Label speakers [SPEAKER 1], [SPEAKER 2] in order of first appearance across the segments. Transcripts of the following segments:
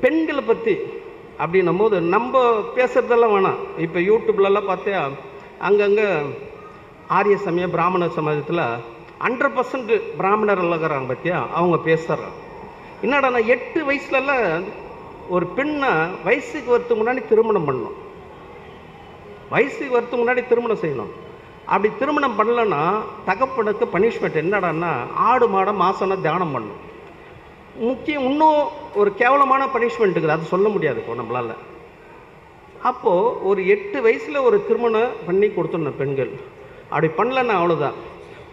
[SPEAKER 1] பெண்களை பற்றி அப்படின்னும் போது நம்ம பேசுகிறதெல்லாம் வேணாம். இப்போ யூடியூப்லலாம் பார்த்தா அங்கங்கே ஆரிய சமய பிராமண சமாஜத்தில் 100% பிராமணர் இருக்கிறாங்க பற்றியா, அவங்க பேசுகிறாங்க. என்னடா 8 வயசுலலாம் ஒரு பெண்ணை வயசுக்கு வரத்துக்கு முன்னாடி திருமணம் பண்ணணும், வயசுக்கு வரத்துக்கு முன்னாடி திருமணம் செய்யணும். அப்படி திருமணம் பண்ணலன்னா தகப்பனுக்கு பனிஷ்மெண்ட் என்னடான்னா ஆடு மாடை மாசம்னா தியானம் பண்ணணும். முக்கியம் இன்னும் ஒரு கேவலமான பனிஷ்மெண்ட் இருக்குது, அது சொல்ல முடியாது இப்போ நம்மளால். அப்போது ஒரு 8 வயசில் ஒரு திருமணம் பண்ணி கொடுத்துடணும் பெண்கள். அப்படி பண்ணலன்னா அவ்வளோதான்.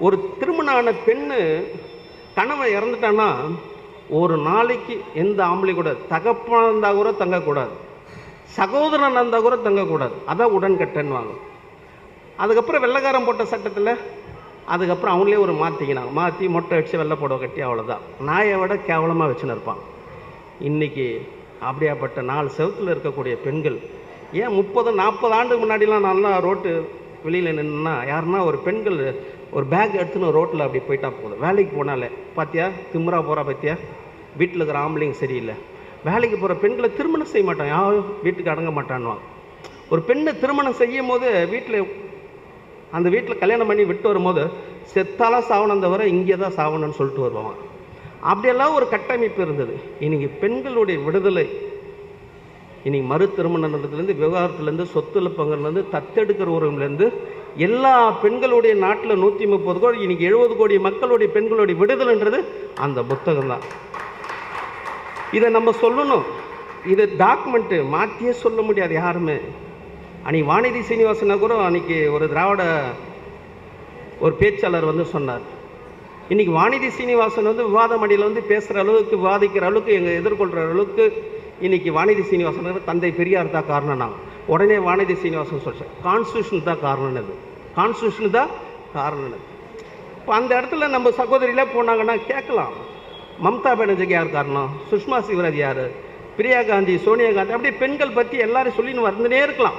[SPEAKER 1] ஒரு திருமணம் ஆன பெண்ணு கணவன் இறந்துட்டான்னா ஒரு நாளைக்கு எந்த ஆம்பளை கூட தகப்பனாக இருந்தால் கூட தங்கக்கூடாது, சகோதரன் இருந்தால் கூட தங்கக்கூடாது. அதான் உடன்கட்டன்னுவாங்க. அதுக்கப்புறம் வெள்ளைக்காரன் போட்ட சட்டத்தில் அதுக்கப்புறம் அவங்களே ஒரு மாற்றி மொட்டை அடித்து வெள்ளை புடவை கட்டி அவ்வளோதான். நாயை விட கேவலமாக வச்சுன்னு இருப்பான். இன்றைக்கி அப்படியாப்பட்ட 4 செவத்தில் இருக்கக்கூடிய பெண்கள் ஏன் 30-40 ஆண்டுக்கு முன்னாடிலாம் நல்லா ரோட்டு வெளியில் நின்றுனா யாருன்னா ஒரு பெண்கள் ஒரு பேக் எடுத்துன்னு ரோட்டில் அப்படி போயிட்டா போதும். வேலைக்கு போனாலே பார்த்தியா திமுறா போகிறா பார்த்தியா, வீட்டில் இருக்கிற ஆம்பளைங்க சரியில்லை. வேலைக்கு போகிற பெண்களை திருமணம் செய்ய மாட்டான், யாரும் வீட்டுக்கு அடங்க மாட்டான்வாங்க. ஒரு பெண்ணை திருமணம் செய்யும் போது அந்த வீட்டில் கல்யாணம் பண்ணி விட்டு வரும்போது செத்தாலாம் சாவனம் தவிர இங்கே தான் சாவணும்னு சொல்லிட்டு வருவாங்க. அப்படியெல்லாம் ஒரு கட்டமைப்பு இருந்தது. இன்றைக்கி பெண்களுடைய விடுதலை, இன்றைக்கி மறு திருமணத்துலேருந்து விவகாரத்துலேருந்து சொத்துல பங்குலேருந்து தத்தெடுக்கிற உரிமையிலேருந்து எல்லா பெண்களுடைய நாட்டில் 130 கோடி இன்றைக்கி 70 கோடி மக்களுடைய பெண்களுடைய விடுதலைன்றது அந்த புத்தகம் தான். இதை நம்ம சொல்லணும். இதை டாக்குமெண்ட்டு மாற்றியே சொல்ல முடியாது யாருமே. அன்றைக்கி வானதி சீனிவாசனா கூட அன்றைக்கி ஒரு திராவிட ஒரு பேச்சாளர் சொன்னார். இன்றைக்கி வானதி சீனிவாசன் விவாத மடியில் பேசுகிற அளவுக்கு விவாதிக்கிற அளவுக்கு எங்கள் எதிர்கொள்கிற அளவுக்கு இன்றைக்கி வானதி சீனிவாசன் தந்தை பெரியார் தான் காரணம். நாங்கள் உடனே வானதி சீனிவாசன் சொல்கிறேன், கான்ஸ்டியூஷன் தான் காரணம், கான்ஸ்டியூஷன் தான் காரணம். இப்போ அந்த இடத்துல நம்ம சகோதரியில் போனாங்கன்னா கேட்கலாம், மம்தா பானர்ஜிக்கு யார் காரணம், சுஷ்மா சிவராஜ் யார், பிரியா காந்தி, சோனியா காந்தி, அப்படியே பெண்கள் பற்றி எல்லாரும் சொல்லின்னு வந்துனே இருக்கலாம்.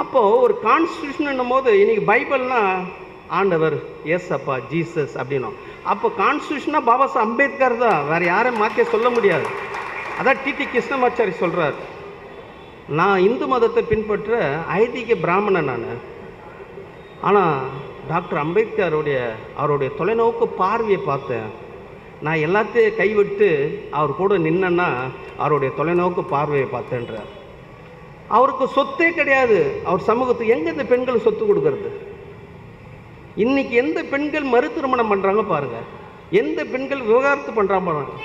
[SPEAKER 1] அப்போது ஒரு கான்ஸ்டியூஷன் போது இன்றைக்கி பைபிள்னா ஆண்டவர் ஏசப்பா ஜீசஸ் அப்படின்னும். அப்போ கான்ஸ்டியூஷனாக பாபா சாஹேப் அம்பேத்கர் தான், வேறு யாரும் மாற்றிய சொல்ல முடியாது. அதான் டிடி கிருஷ்ணமாச்சாரி சொல்கிறார், நான் இந்து மதத்தை பின்பற்ற ஐதீக பிராமணன் நான். ஆனால் டாக்டர் அம்பேத்கருடைய அவருடைய தொலைநோக்கு பார்வையை பார்த்தேன். நான் எல்லாத்தையும் கைவிட்டு அவர் கூட நின்னேன்னா அவருடைய தொலைநோக்கு பார்வையை பார்த்தேன்றார். அவருக்கு சொத்தே கிடையாது, அவர் சமூகத்துக்கு எங்கே இந்த பெண்கள் சொத்து கொடுக்கறது? இன்றைக்கி எந்த பெண்கள் மறு திருமணம் பண்ணுறாங்க பாருங்கள், எந்த பெண்கள் விவகாரத்து பண்ணுறாங்க பாருங்கள்.